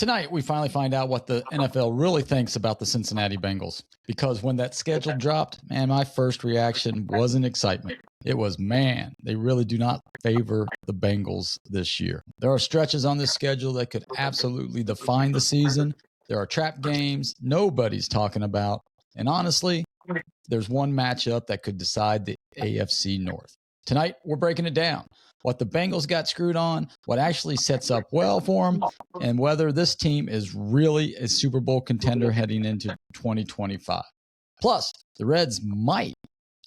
Tonight, we finally find out what the NFL really thinks about the Cincinnati Bengals. Because when that schedule dropped, man, my first reaction wasn't excitement. It was, man, they really do not favor the Bengals this year. There are stretches on this schedule that could absolutely define the season. There are trap games nobody's talking about. And honestly, there's one matchup that could decide the AFC North. Tonight, we're breaking it down. What the Bengals got screwed on, what actually sets up well for them, and whether this team is really a Super Bowl contender heading into 2025. Plus, the Reds might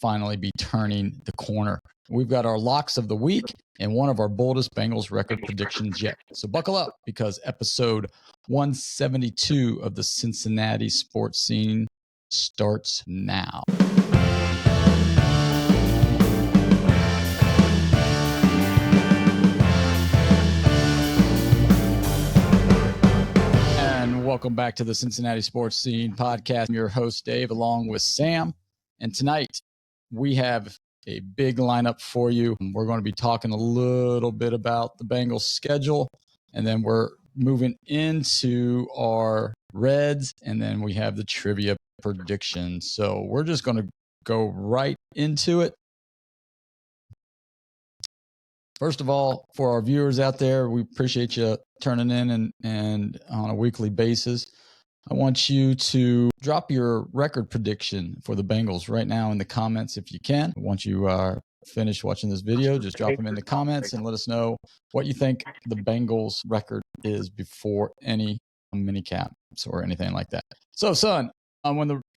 finally be turning the corner. We've got our locks of the week and one of our boldest Bengals record predictions yet. So buckle up, because episode 172 of the Cincinnati Sports Scene starts now. Welcome back to the Cincinnati Sports Scene podcast. I'm your host, Dave, along with Sam. And tonight, we have a big lineup for you. We're going to be talking a little bit about the Bengals schedule, and then we're moving into our Reds, and then we have the trivia predictions. So we're just going to go right into it. First of all, for our viewers out there, we appreciate you turning in and on a weekly basis. I want you to drop your record prediction for the Bengals right now in the comments if you can. Once you are finished watching this video, just drop them in the comments and let us know what you think the Bengals record is before any mini caps or anything like that. So, son,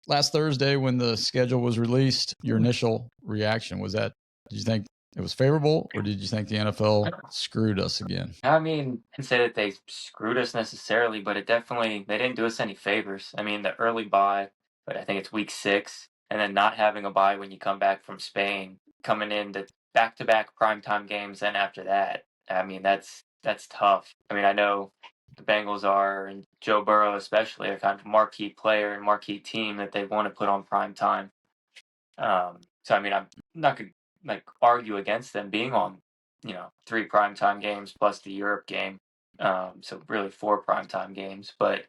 last Thursday when the schedule was released, your initial reaction was that, did you think it was favorable, or did you think the NFL screwed us again? I mean, I didn't say that they screwed us necessarily, but they didn't do us any favors. I mean, the early bye, but I think it's week 6, and then not having a bye when you come back from Spain, coming into back-to-back primetime games, then after that, I mean, that's tough. I mean, I know the Bengals are, and Joe Burrow especially, are kind of a marquee player and marquee team that they want to put on primetime. So, I mean, I'm not going to argue against them being on, 3 primetime games plus the Europe game. So really 4 primetime games. But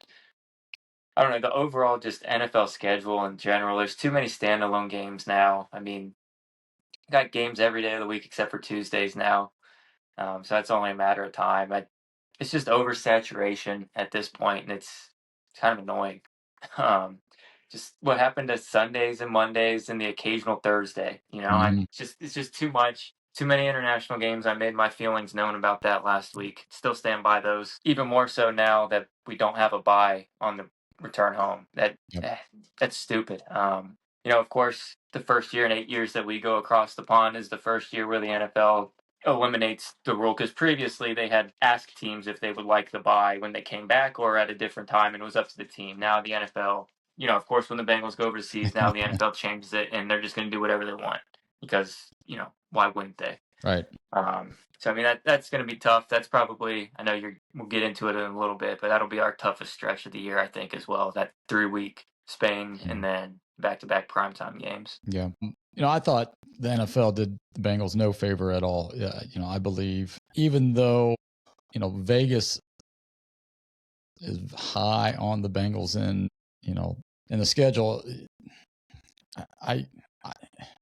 I don't know, the overall just NFL schedule in general, there's too many standalone games now. I mean, got games every day of the week except for Tuesdays now. So that's only a matter of time. It's just oversaturation at this point, and it's kind of annoying. Just what happened to Sundays and Mondays and the occasional Thursday, it's just too much, too many international games. I made my feelings known about that last week. Still stand by those, even more so now that we don't have a bye on the return home. That's stupid. Of course, the first year in 8 years that we go across the pond is the first year where the NFL eliminates the rule, because previously they had asked teams if they would like the bye when they came back or at a different time, and it was up to the team. Now the NFL, of course, when the Bengals go overseas, now the NFL changes it, and they're just going to do whatever they want because, why wouldn't they? Right. So, I mean, that's going to be tough. That's probably, I know we'll get into it in a little bit, but that'll be our toughest stretch of the year, I think, as well. That 3-week Spain and then back-to-back primetime games. Yeah. I thought the NFL did the Bengals no favor at all. Yeah, I believe, even though, Vegas is high on the Bengals in the schedule,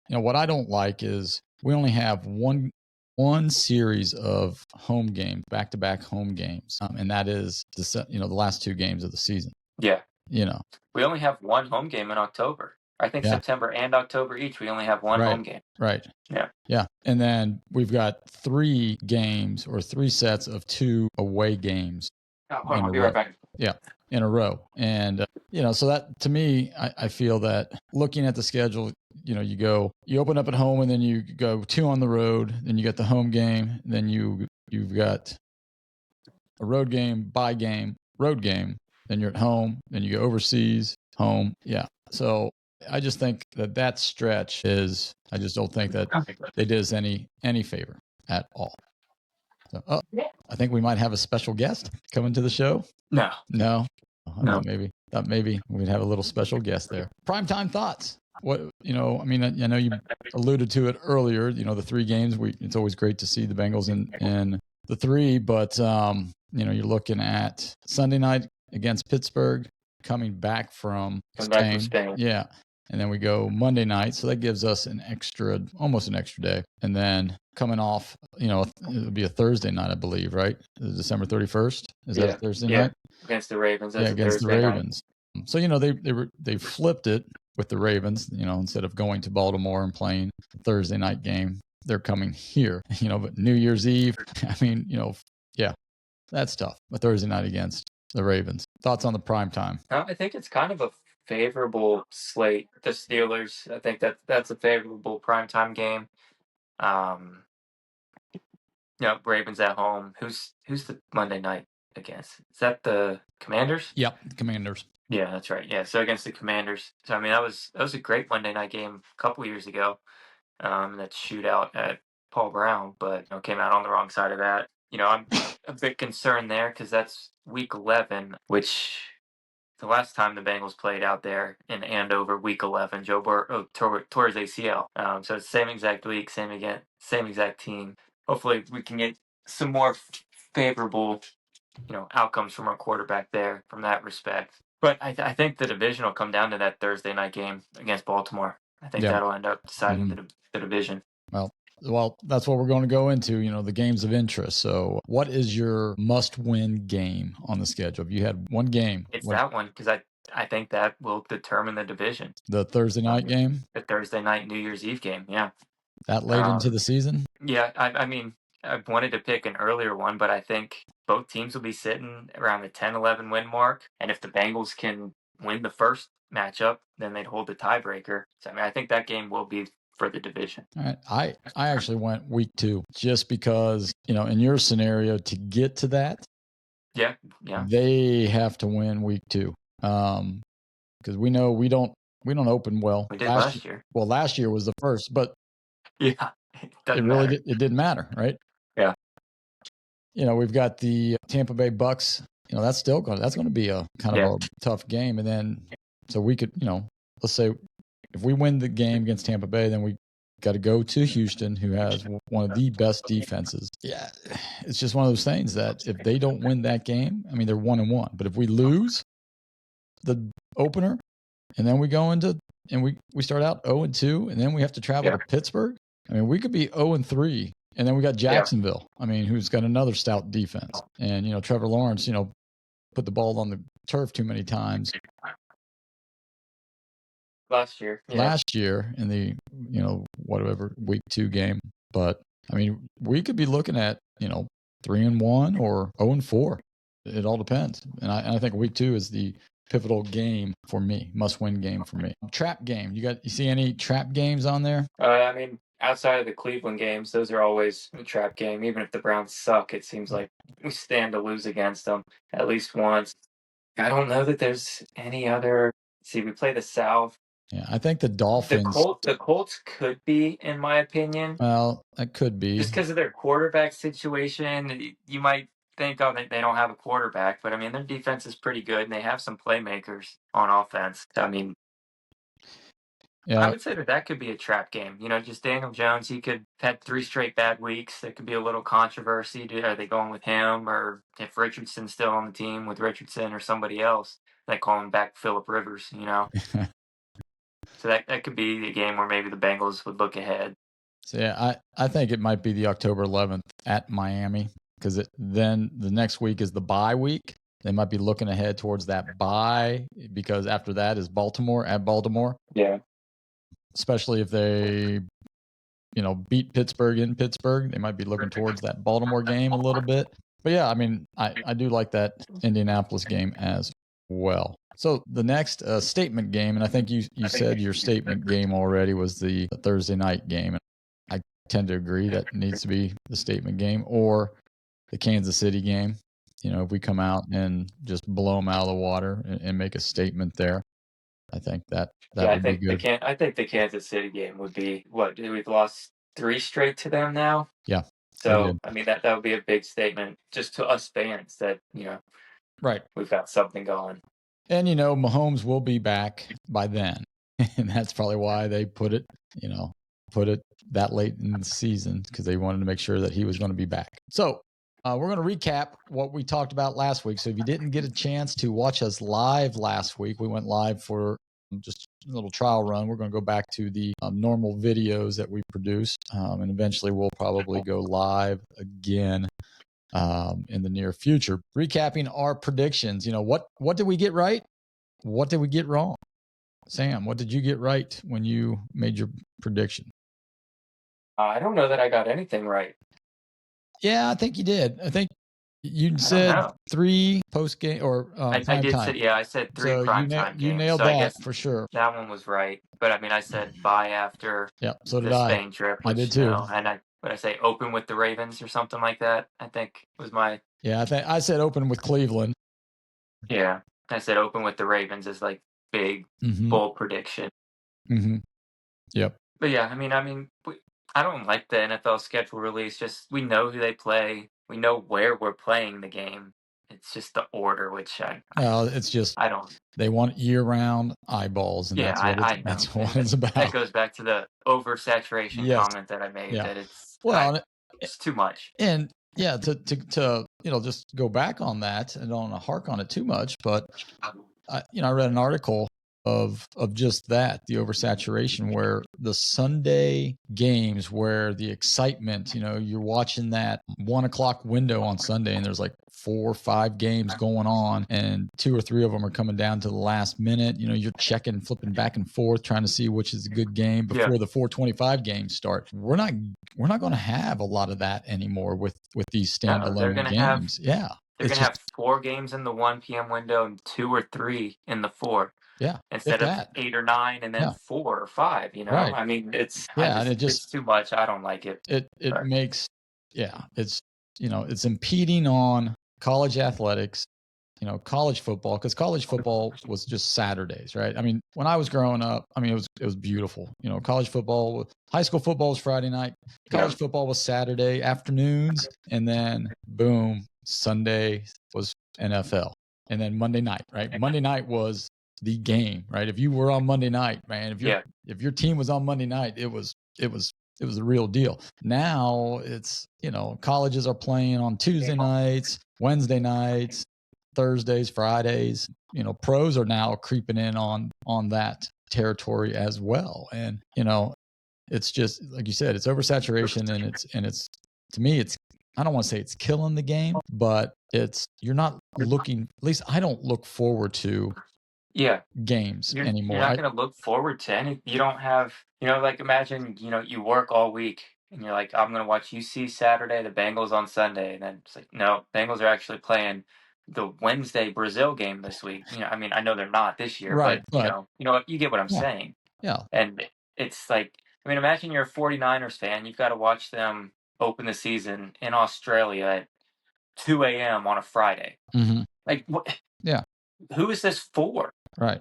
what I don't like is we only have one series of home games, back-to-back home games, and that is the last 2 games of the season. Yeah. We only have one home game in October. I think September and October each, we only have one home game. Right. Yeah. Yeah. And then we've got 3 games or 3 sets of 2 away games. I'll be right back. Yeah, in a row. And, so that, to me, I feel that looking at the schedule, you open up at home and then you go 2 on the road, then you get the home game, then you've got a road game, bye game, road game, then you're at home, then you go overseas, home. Yeah. So I just think that stretch I just don't think that they did us any favor at all. So, I think we might have a special guest coming to the show. No. Thought maybe we'd have a little special guest there. Primetime thoughts. What, I know you alluded to it earlier, the 3 games. It's always great to see the Bengals in the 3, but you're looking at Sunday night against Pittsburgh, coming back from Spain. Yeah. And then we go Monday night. So that gives us almost an extra day. And then coming off, it would be a Thursday night, I believe, right? December 31st. Is that a Thursday night? Against the Ravens. That's against the Ravens. Night. So, they flipped it with the Ravens, instead of going to Baltimore and playing a Thursday night game, they're coming here, but New Year's Eve, that's tough. A Thursday night against the Ravens. Thoughts on the prime time? I think it's kind of a favorable slate. The Steelers, I think that's a favorable primetime game. Ravens at home. Who's the Monday night against? Is that the Commanders? Yep, the Commanders. Yeah, that's right. Yeah, so against the Commanders. So I mean, that was a great Monday night game a couple years ago. That shootout at Paul Brown, but came out on the wrong side of that. I'm a bit concerned there because that's week 11, which the last time the Bengals played out there in Andover, week 11, Joe Burrow tore his ACL. So it's same exact week, same exact team. Hopefully we can get some more favorable, outcomes from our quarterback there from that respect. But I think the division will come down to that Thursday night game against Baltimore. I think that'll end up deciding the division. Well, that's what we're going to go into, the games of interest. So what is your must-win game on the schedule? If you had one game. It's that one, because I think that will determine the division. The Thursday night game? The Thursday night New Year's Eve game, yeah. That late into the season? Yeah, I mean, I wanted to pick an earlier one, but I think both teams will be sitting around the 10-11 win mark. And if the Bengals can win the first matchup, then they'd hold the tiebreaker. So, I mean, I think that game will be for the division. All right. I actually went week 2 just because, in your scenario, to get to that, they have to win week 2. Because we know we don't open well. We did last year. Well, last year was the first, but it didn't matter, right? Yeah. We've got the Tampa Bay Bucks. That's going to be a kind of a tough game, and then so we could, let's say, if we win the game against Tampa Bay, then we got to go to Houston, who has one of the best defenses. Yeah, it's just one of those things that if they don't win that game, I mean, they're 1-1. But if we lose the opener, and then we go into and we start out 0-2, and then we have to travel to Pittsburgh. I mean, we could be 0-3, and then we got Jacksonville. I mean, who's got another stout defense, and Trevor Lawrence, put the ball on the turf too many times. Last year in the whatever week 2 game, but I mean we could be looking at 3-1 or 0-4. It all depends, and I think week 2 is the pivotal game for me, must-win game for me. Trap game. You see any trap games on there? I mean, outside of the Cleveland games, those are always a trap game. Even if the Browns suck, it seems like we stand to lose against them at least once. I don't know that there's any other. See, we play the South. Yeah, I think the Dolphins. The Colts could be, in my opinion. Well, that could be. Just because of their quarterback situation, you might think, they don't have a quarterback, but I mean, their defense is pretty good, and they have some playmakers on offense. I mean, I would say that could be a trap game. Just Daniel Jones, he could have had 3 straight bad weeks. There could be a little controversy. Are they going with him, or if Richardson's still on the team, with Richardson or somebody else, they call him back Phillip Rivers, So that could be a game where maybe the Bengals would look ahead. So yeah, I think it might be the October 11th at Miami, because then the next week is the bye week. They might be looking ahead towards that bye, because after that is Baltimore at Baltimore. Yeah. Especially if they, beat Pittsburgh in Pittsburgh, they might be looking towards that Baltimore game a little bit. But yeah, I mean, I do like that Indianapolis game as well. So the next statement game, and I think you said your statement game already was the Thursday night game. And I tend to agree that needs to be the statement game, or the Kansas City game. If we come out and just blow them out of the water and make a statement there, I think that would be good. I think the Kansas City game would be what? We've lost 3 straight to them now. Yeah. So I mean that would be a big statement just to us fans that right, we've got something going. And Mahomes will be back by then, and that's probably why they put it that late in the season, because they wanted to make sure that he was going to be back. So we're going to recap what we talked about last week. So if you didn't get a chance to watch us live last week, we went live for just a little trial run. We're going to go back to the normal videos that we produce, and eventually we'll probably go live again in the near future. Recapping our predictions. What did we get right? What did we get wrong? Sam, what did you get right when you made your prediction? I don't know that I got anything right. Yeah, I think you did. I think you said 3 post game or I did time. say, I said 3 So primetime games. you nailed so that I guess for sure. that one was right. But I mean, I said bye after so did the I. Spain trip, I which, did too. And I say open with the Ravens or something like that, I think was my. Yeah, I said open with Cleveland. Yeah, I said open with the Ravens is like big, bold prediction. Yep. But yeah, I mean, I don't like the NFL schedule release. Just we know who they play. We know where we're playing the game. It's just the order, which it's just I don't. They want year-round eyeballs, and that's what it's about. That goes back to the oversaturation comment that I made. Yeah. That it's too much. And yeah, to just go back on that, and don't want to hark on it too much, but I read an article of just that, the oversaturation, where the Sunday games, where the excitement, you're watching that 1:00 window on Sunday, and there's like 4 or 5 games going on, and 2 or 3 of them are coming down to the last minute. You're checking, flipping back and forth, trying to see which is a good game before the 4:25 games start. We're not going to have a lot of that anymore with these standalone games. They're going to have 4 games in the 1 p.m. window and 2 or 3 in the 4. Yeah. Instead of 8 or 9 and then 4 or 5, Right. I mean, it's too much. I don't like it. It makes, it's, it's impeding on college athletics, college football, because college football was just Saturdays, right? I mean, when I was growing up, it was beautiful. College football, high school football was Friday night, college football was Saturday afternoons, and then boom, Sunday was NFL, and then Monday night, right? Monday night was the game, right? If you were on Monday night, man, if your team was on Monday night, it was the real deal. Now it's, colleges are playing on Tuesday nights, Wednesday nights, Thursdays, Fridays. Pros are now creeping in on that territory as well. And, it's just like you said, it's oversaturation, and it's to me, I don't want to say it's killing the game, but you're not looking, at least I don't look forward to games anymore. You're not going to look forward to any. You don't have, like imagine, you work all week and you're like, I'm going to watch UC Saturday, the Bengals on Sunday. And then it's like, no, Bengals are actually playing the Wednesday Brazil game this week. I know they're not this year, right, but you get what I'm saying. Yeah. And it's like, imagine you're a 49ers fan. You've got to watch them open the season in Australia at 2 a.m. on a Friday. Like, what? Yeah. Who is this for? Right.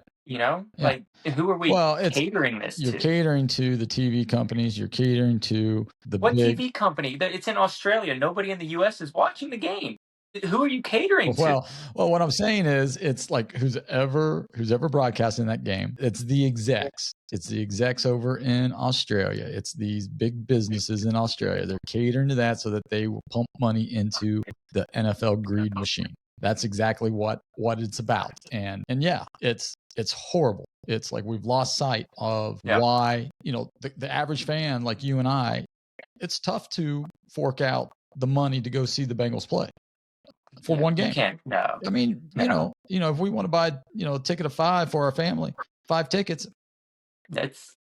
Like, who are we catering this to? You're catering to the TV companies. You're catering to the What TV company? It's in Australia. Nobody in the U.S. is watching the game. Who are you catering to? Well, what I'm saying is, it's like who's ever broadcasting that game. It's the execs. It's the execs over in Australia. It's these big businesses in Australia. They're catering to that so that they will pump money into the NFL greed machine. That's exactly what it's about. And yeah, it's horrible. It's like we've lost sight of why, the average fan like you and I, it's tough to fork out the money to go see the Bengals play for one game. You can't. No. I mean, if we want to buy, a ticket of 5 for our family, 5 tickets, that's,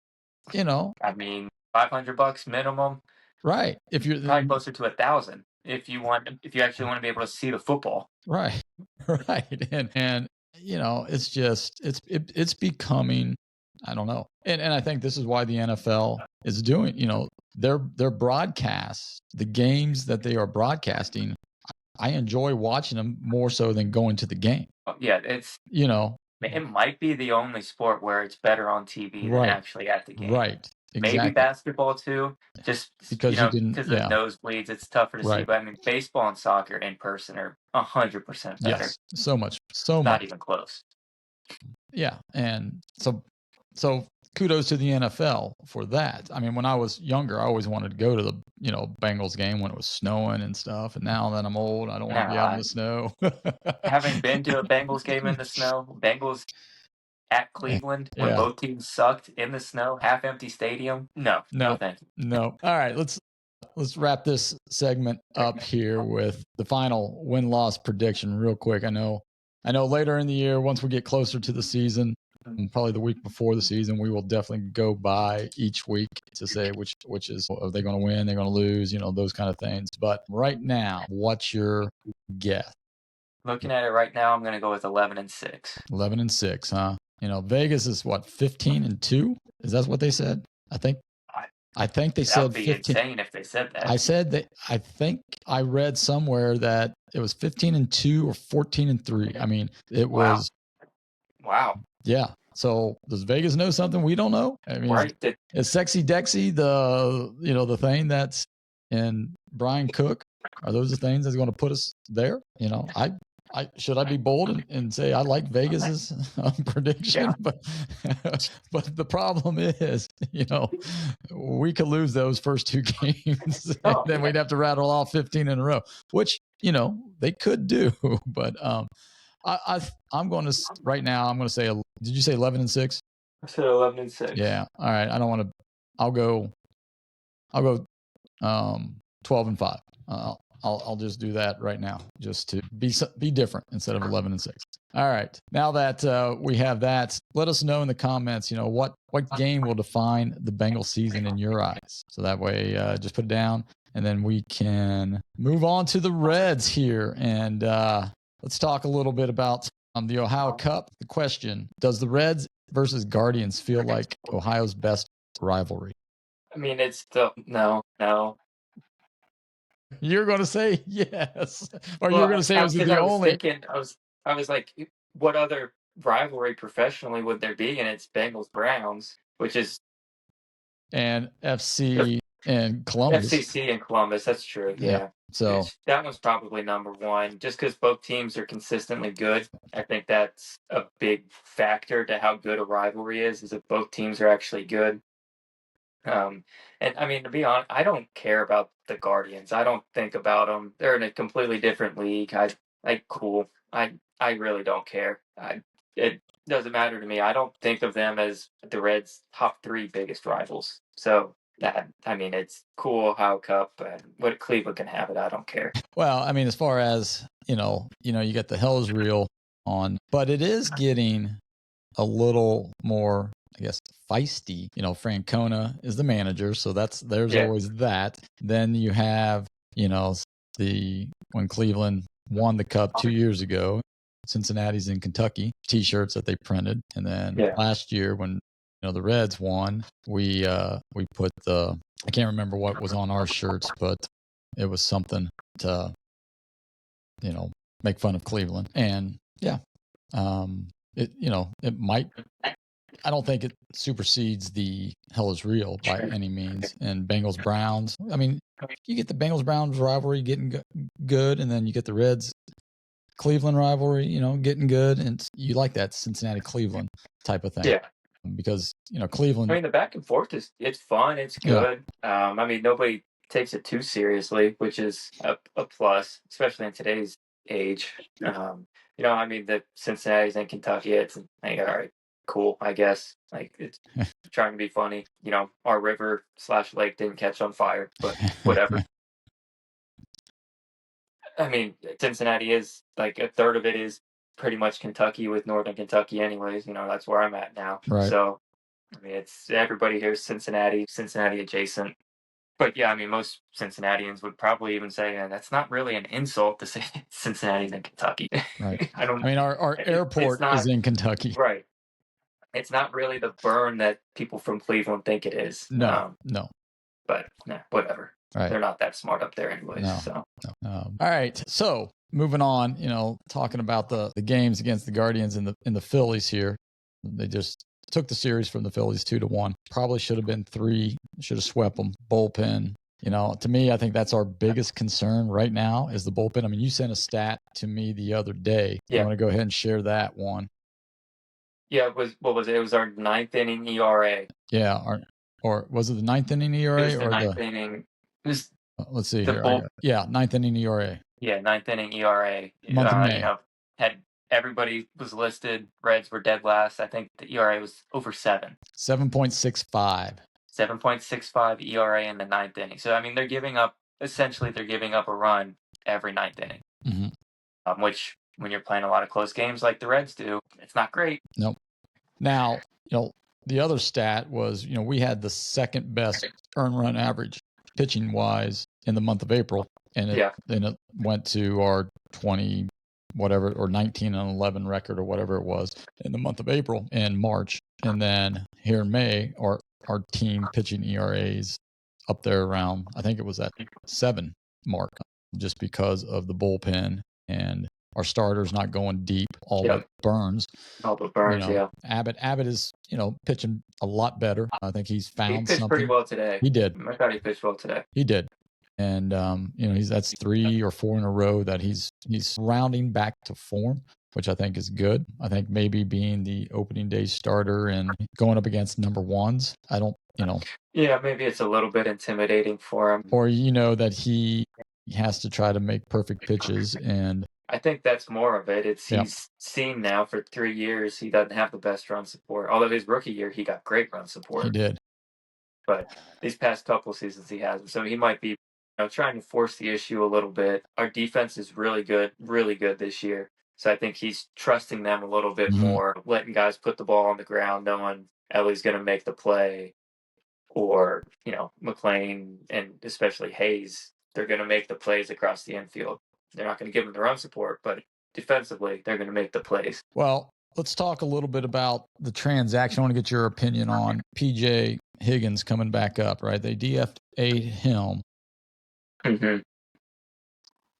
$500 minimum. Right. If you're probably closer to 1,000 if you actually want to be able to see the football. Right. Right. And it's just, it's becoming, I don't know. And I think this is why the NFL is doing, their broadcasts, the games that they are broadcasting, I enjoy watching them more so than going to the game. Yeah, it's, it might be the only sport where it's better on TV than actually at the game. Right. Exactly. Maybe basketball too, just because of the nosebleeds, it's tougher to see. But baseball and soccer in person are 100% better. Yes, so much, not even close. Yeah, and so kudos to the NFL for that. I mean, when I was younger, I always wanted to go to the, Bengals game when it was snowing and stuff. And now that I'm old, I don't want to be out in the snow. Having been to a Bengals game in the snow, Bengals at Cleveland when both teams sucked in the snow, half empty stadium. No, thank you. No. All right, let's wrap this segment up here with the final win-loss prediction real quick. I know later in the year, once we get closer to the season, probably the week before the season, we will definitely go by each week to say which is, are they going to win, they're going to lose, those kind of things. But right now, what's your guess? Looking at it right now, I'm going to go with 11-6. 11-6, huh? Vegas is what, 15-2? Is that what they said? I think they said 15. That would be insane if they said that. I think I read somewhere that it was 15-2 or 14-3. I mean, it was. Wow. Yeah. So does Vegas know something we don't know? I mean, right. Is Sexy Dexy the thing that's in Brian Cook? Are those the things that's going to put us there? Should I be bold and say I like Vegas's prediction? Yeah. But the problem is, we could lose those first two games, and then we'd have to rattle off 15 in a row, which they could do. But I'm going to right now. I'm going to say. Did you say 11-6? I said 11-6. Yeah. All right. I don't want to. I'll go 12-5. I'll just do that right now, just to be different instead of 11-6. All right. Now that we have that, let us know in the comments, what game will define the Bengals season in your eyes. So that way, just put it down, and then we can move on to the Reds here. And let's talk a little bit about the Ohio Cup. The question: does the Reds versus Guardians feel like Ohio's best rivalry? I mean, it's no. You're going to say yes, or you're going to say it was the only. I was like, what other rivalry professionally would there be? And it's Bengals Browns, which is and FC and Columbus. FCC and Columbus. That's true. Yeah. So that one's probably number one, just because both teams are consistently good. I think that's a big factor to how good a rivalry is if both teams are actually good. And I mean, to be honest, I don't care about the Guardians. I don't think about them. They're in a completely different league. Cool. I really don't care. It doesn't matter to me. I don't think of them as the Reds' top 3 biggest rivals. So it's cool, Ohio Cup, and what Cleveland can have it. I don't care. Well, I mean, as far as you get the hell is real on, but it is getting a little more, I guess, feisty. Francona is the manager, so there's always that. Then you have, when Cleveland won the Cup 2 years ago, Cincinnati's in Kentucky T-shirts that they printed, and then last year when the Reds won, we put I can't remember what was on our shirts, but it was something to make fun of Cleveland, and it might. I don't think it supersedes the hell is real by any means. And Bengals Browns, I mean, you get the Bengals Browns rivalry getting good, and then you get the Reds Cleveland rivalry, getting good, and you like that Cincinnati Cleveland type of thing. Yeah. Because Cleveland. I mean, the back and forth it's fun, it's good. Yeah. I mean, nobody takes it too seriously, which is a plus, especially in today's age. I mean, the Cincinnati's in Kentucky. It's like, all right, cool, I guess. Like, it's trying to be funny. Our river/lake didn't catch on fire, but whatever. I mean, Cincinnati is like a third of it is pretty much Kentucky with Northern Kentucky anyways. That's where I'm at now. Right. So, I mean, it's everybody here is Cincinnati adjacent. But yeah, I mean, most Cincinnatians would probably even say, that's not really an insult to say Cincinnati's in Kentucky. Right. I mean, our airport is in Kentucky. Right. It's not really the burn that people from Cleveland think it is. No. But whatever. Right. They're not that smart up there anyways. No. All right. So moving on, talking about the games against the Guardians and the Phillies here. They just took the series from the Phillies 2-1. Probably should have been 3. Should have swept them. Bullpen. To me, I think that's our biggest concern right now is the bullpen. I mean, you sent a stat to me the other day. Yeah. I want to go ahead and share that one. Yeah, what was it? It was our 9th inning ERA. Yeah, or was it the 9th inning ERA It was the or 9th inning. It was let's see the here. Yeah, 9th inning ERA. Yeah, 9th inning ERA. Month of May. Had everybody was listed. Reds were dead last. I think the ERA was over 7. 7.65. 7.65 ERA in the 9th inning. So I mean, they're giving up a run every 9th inning. Mm-hmm. Which, when you're playing a lot of close games like the Reds do, it's not great. Nope. Now, the other stat was, we had the second best earned run average pitching wise in the month of April, and it went to our 20 whatever or 19-11 record or whatever it was in the month of April and March, and then here in May, our team pitching ERAs up there around, I think it was at 7 mark, just because of the bullpen and our starters not going deep, all but Burns. All but Burns, yeah. Abbott is, pitching a lot better. I think he's found he pitched something. Pretty well today. He did. I thought he pitched well today. He did. And that's 3 or 4 in a row that he's rounding back to form, which I think is good. I think maybe being the opening day starter and going up against number ones, I don't, Yeah, maybe it's a little bit intimidating for him. Or that he has to try to make perfect pitches, and I think that's more of it. He's seen now for 3 years he doesn't have the best run support. Although his rookie year he got great run support. He did. But these past couple seasons he hasn't. So he might be trying to force the issue a little bit. Our defense is really good this year. So I think he's trusting them a little bit more, letting guys put the ball on the ground, knowing Ellie's going to make the play, or, McLean and especially Hayes, they're going to make the plays across the infield. They're not going to give him the run support, but defensively, they're going to make the plays. Well, let's talk a little bit about the transaction. I want to get your opinion on PJ Higgins coming back up, right? They DFA'd him. Mm-hmm.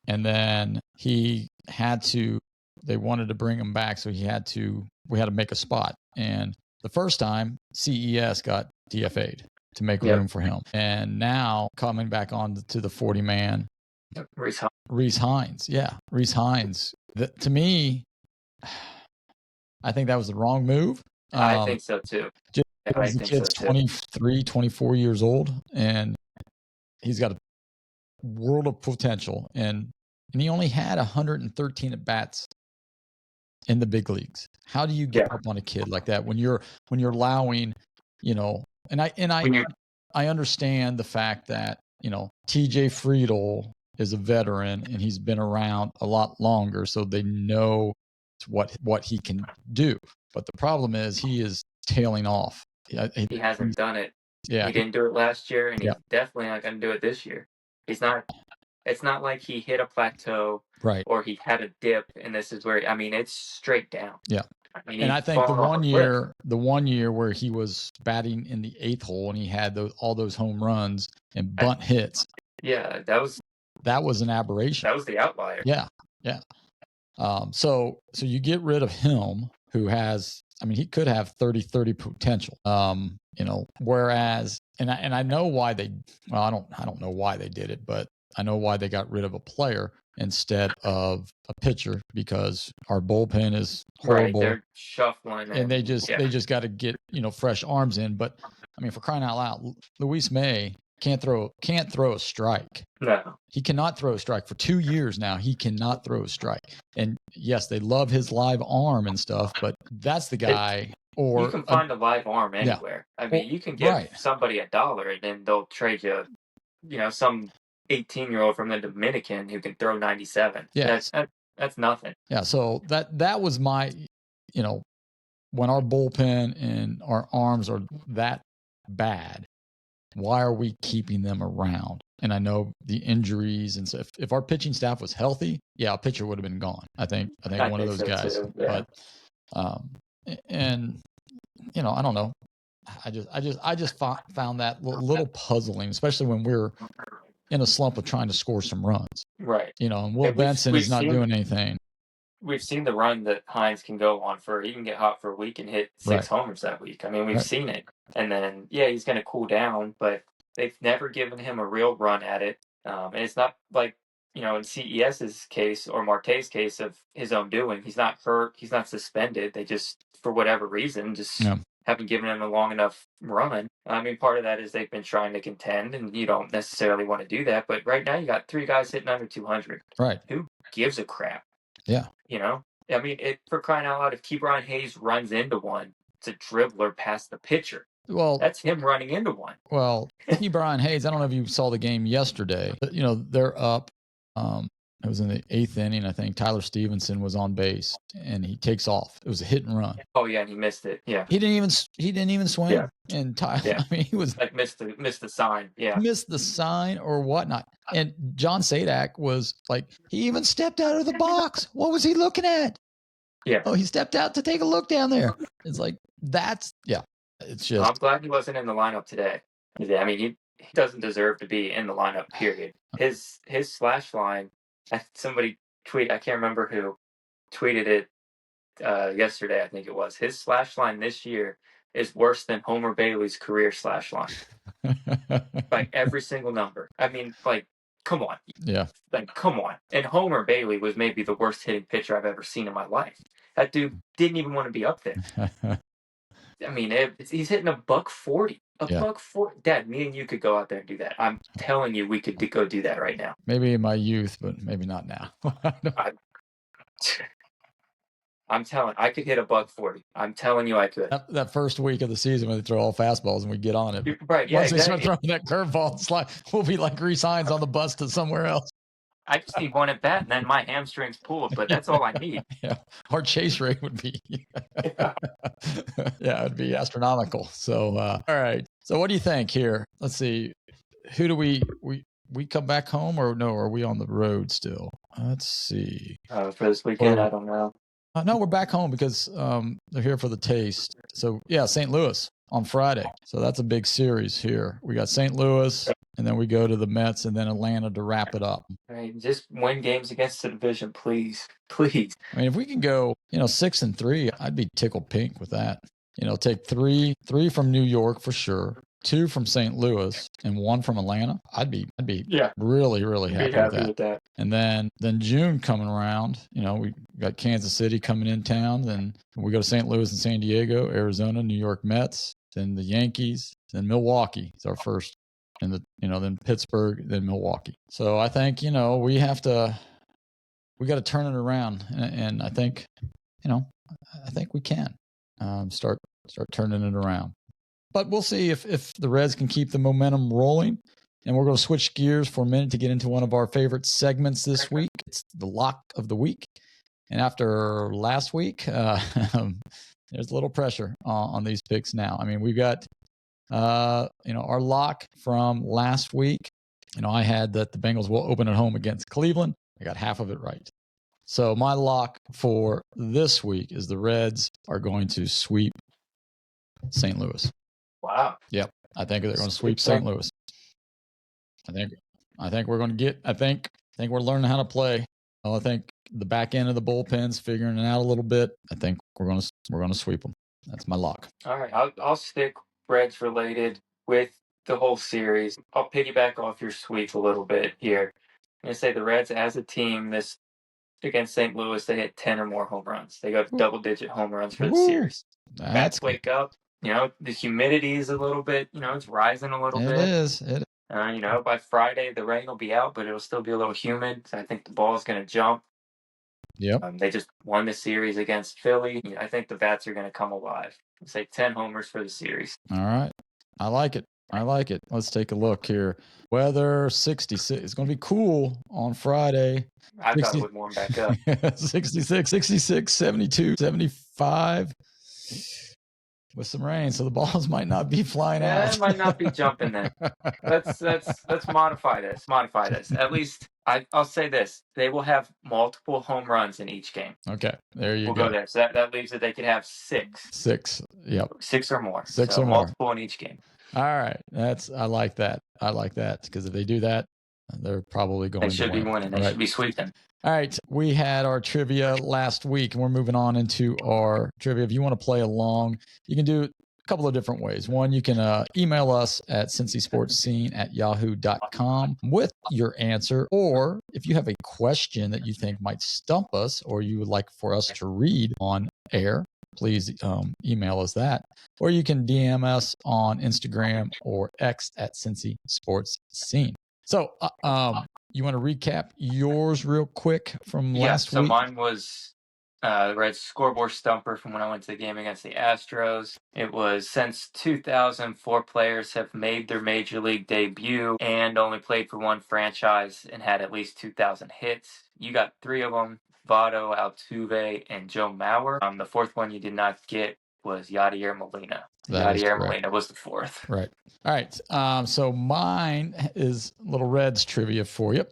And then they wanted to bring him back, so we had to make a spot. And the first time, CES got DFA'd to make room for him. And now coming back on to the 40-man, Reese Hines. Yeah, Reese Hines. To me, I think that was the wrong move. I think so too. The kid's 23, 24 years old, and he's got a world of potential. And he only had 113 at bats in the big leagues. How do you get up on a kid like that when you're allowing, and I understand the fact that, TJ Friedel is a veteran and he's been around a lot longer, so they know what he can do. But the problem is he is tailing off. He hasn't done it. Yeah. He didn't do it last year, and he's definitely not going to do it this year. He's not. It's not like he hit a plateau, right? Or he had a dip, and this is where it's straight down. Yeah. And I think the one year where he was batting in the 8th hole and he had all those home runs and bunt hits. Yeah, that was an aberration. That was the outlier. Yeah. So you get rid of him, who has, he could have 30-30 potential. Whereas, and I know why I don't know why they did it, but I know why they got rid of a player instead of a pitcher, because our bullpen is horrible. Right, they're shuffling, and they just got to get fresh arms in. But for crying out loud, Luis May can't throw a strike. No, he cannot throw a strike for 2 years now. He cannot throw a strike. And yes, they love his live arm and stuff, but that's the guy. Or you can find a live arm anywhere. You can give somebody $1 and then they'll trade you, some 18-year-old from the Dominican who can throw 97. Yeah, that's nothing. Yeah, so that was my, when our bullpen and our arms are that bad, why are we keeping them around? And I know the injuries, and so if our pitching staff was healthy, a pitcher would have been gone. I think one of those guys. Too, yeah. But and I don't know. I just found that a little puzzling, especially when we're in a slump of trying to score some runs. Right. And Will Benson is not doing anything. We've seen the run that Hines can go on he can get hot for a week and hit 6 homers that week. We've seen it. And then, he's going to cool down, but they've never given him a real run at it. And it's not like in CES's case or Marte's case of his own doing, he's not hurt, he's not suspended. They just, for whatever reason, just haven't given him a long enough run. I mean, part of that is they've been trying to contend, and you don't necessarily want to do that. But right now, you got 3 guys hitting under 200. Right. Who gives a crap? Yeah. I mean, for crying out loud, if Ke'Bryan Hayes runs into one, it's a dribbler past the pitcher. Well, that's him running into one. Well, Ke'Bryan Hayes, I don't know if you saw the game yesterday, but, they're up. It was in the 8th inning. I think Tyler Stevenson was on base, and he takes off. It was a hit and run. Oh yeah, and he missed it. Yeah, he didn't even swing. Yeah. And Tyler, I mean, he was like missed the sign. Yeah, missed the sign or whatnot. And John Sadak was like, he even stepped out of the box. What was he looking at? Yeah. Oh, he stepped out to take a look down there. It's like It's just. I'm glad he wasn't in the lineup today. I mean, he doesn't deserve to be in the lineup. Period. His slash line. Somebody I can't remember who tweeted it yesterday. I think it was his slash line this year is worse than Homer Bailey's career slash line by every single number. I mean, like, come on. Yeah. Like, come on. And Homer Bailey was maybe the worst hitting pitcher I've ever seen in my life. That dude didn't even want to be up there. I mean, he's hitting $140. $140. Dad, me and you could go out there and do that. I'm telling you, we could go do that right now. Maybe in my youth, but maybe not now. I could hit $140. I'm telling you, I could. That first week of the season when they throw all fastballs and we get on it. Right, yeah, once they start throwing that curveball, it's like we'll be like Reese Hines on the bus to somewhere else. I just need one at bat, and then my hamstrings pulled, but that's all I need. Yeah, our chase rate would be, it'd be astronomical. So, all right. So, what do you think here? Let's see. Who do we come back home, or no? Are we on the road still? Let's see. For this weekend, I don't know. No, we're back home because they're here for the taste. So, St. Louis on Friday. So that's a big series here. We got St. Louis, and then we go to the Mets, and then Atlanta to wrap it up. All right, just win games against the division, please. Please. I mean, if we can go, 6-3, I'd be tickled pink with that. Take three from New York for sure, 2 from St. Louis, and 1 from Atlanta. I'd be really, really happy with that. And then June coming around, we got Kansas City coming in town. Then we go to St. Louis and San Diego, Arizona, New York Mets, then the Yankees, then Milwaukee is our first, and then Pittsburgh, then Milwaukee. So I think we got to turn it around, and I think we can start turning it around. But we'll see if the Reds can keep the momentum rolling. And we're going to switch gears for a minute to get into one of our favorite segments this week. It's the lock of the week. And after last week, there's a little pressure on these picks now. I mean, we've got, our lock from last week. I had that the Bengals will open at home against Cleveland. I got half of it right. So my lock for this week is the Reds are going to sweep St. Louis. Wow. Yep. I think they're going to sweep St. Louis. I think we're going to get. I think we're learning how to play. I think the back end of the bullpen's figuring it out a little bit. I think we're going to sweep them. That's my lock. All right, I'll stick Reds related with the whole series. I'll piggyback off your sweep a little bit here. I'm going to say the Reds as a team this against St. Louis, they hit 10 or more home runs. They got double-digit home runs for the series. Bats wake up. The humidity is a little bit. It's rising a little bit. It is. By Friday, the rain will be out, but it'll still be a little humid. So I think the ball is going to jump. Yep. They just won the series against Philly. I think the bats are going to come alive. I'll say 10 homers for the series. All right. I like it. Let's take a look here. Weather 66. It's going to be cool on Friday. I thought it would warm back up. 66, 72, 75. With some rain, so the balls might not be flying out. It might not be jumping then. Let's modify this. At least I'll say this: they will have multiple home runs in each game. Okay, there you go. We'll go there. So that leaves that they could have 6. 6. Yep. 6 or more. Six or more. Multiple in each game. All right, I like that because if they do that, they're probably going. They should be winning. They should be sweeping. All right, we had our trivia last week, and we're moving on into our trivia. If you want to play along, you can do couple of different ways. One, you can email us at CincySportsScene@yahoo.com with your answer. Or if you have a question that you think might stump us or you would like for us to read on air, please email us that. Or you can DM us on Instagram or X at Cincy Sports Scene. So you want to recap yours real quick from last week? So mine was the Reds scoreboard stumper from when I went to the game against the Astros. It was since 2004 players have made their major league debut and only played for one franchise and had at least 2,000 hits. You got 3 of them, Votto, Altuve, and Joe Mauer. The fourth one you did not get was Yadier Molina. Yadier Molina was the fourth. Right. All right. So mine is little Reds trivia for you.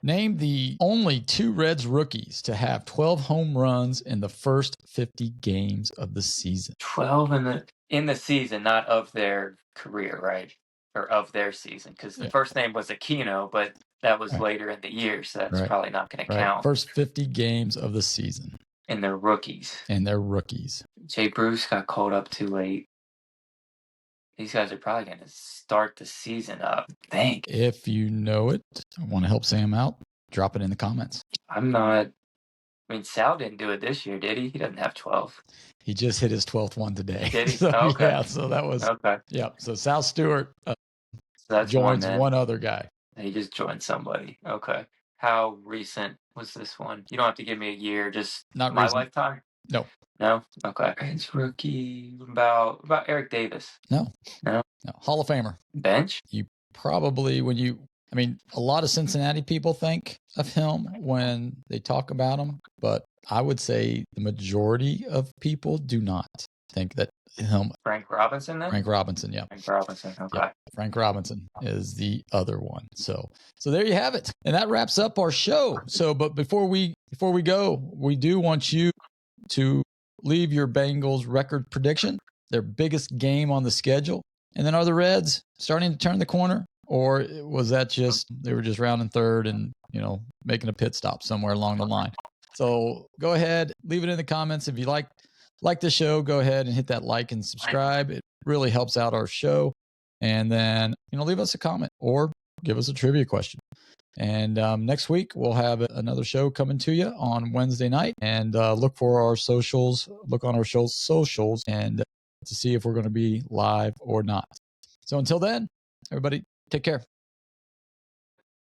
Name the only 2 Reds rookies to have 12 home runs in the first 50 games of the season. 12 in the season, not of their career, right? Or of their season, because the first name was Aquino, but that was later in the year, so that's probably not going to count. First 50 games of the season. And they're rookies. Jay Bruce got called up too late. These guys are probably going to start the season up. If you know it, want to help Sam out, drop it in the comments. I'm not. I mean, Sal didn't do it this year, did he? He doesn't have 12. He just hit his 12th one today. Did he? So, okay. Yeah, so that was. Okay. Yeah, so Sal Stewart so joins one other guy. He just joined somebody. Okay. How recent was this one? You don't have to give me a year, just not my recent. lifetime? No. No? Okay. It's rookie. About Eric Davis. No. Hall of Famer. Bench? You probably, a lot of Cincinnati people think of him when they talk about him, but I would say the majority of people do not think that him. Frank Robinson then? Frank Robinson, yeah. Frank Robinson, okay. Yeah, Frank Robinson is the other one. So there you have it. And that wraps up our show. But before we go, we do want you to leave your Bengals record prediction, their biggest game on the schedule. And then are the Reds starting to turn the corner? Or was that just, they were just rounding third and, making a pit stop somewhere along the line? So go ahead, leave it in the comments. If you like the show, go ahead and hit that like and subscribe. It really helps out our show. And then, leave us a comment or give us a trivia question. And next week, we'll have another show coming to you on Wednesday night. And look on our socials and to see if we're going to be live or not. So until then, everybody, take care.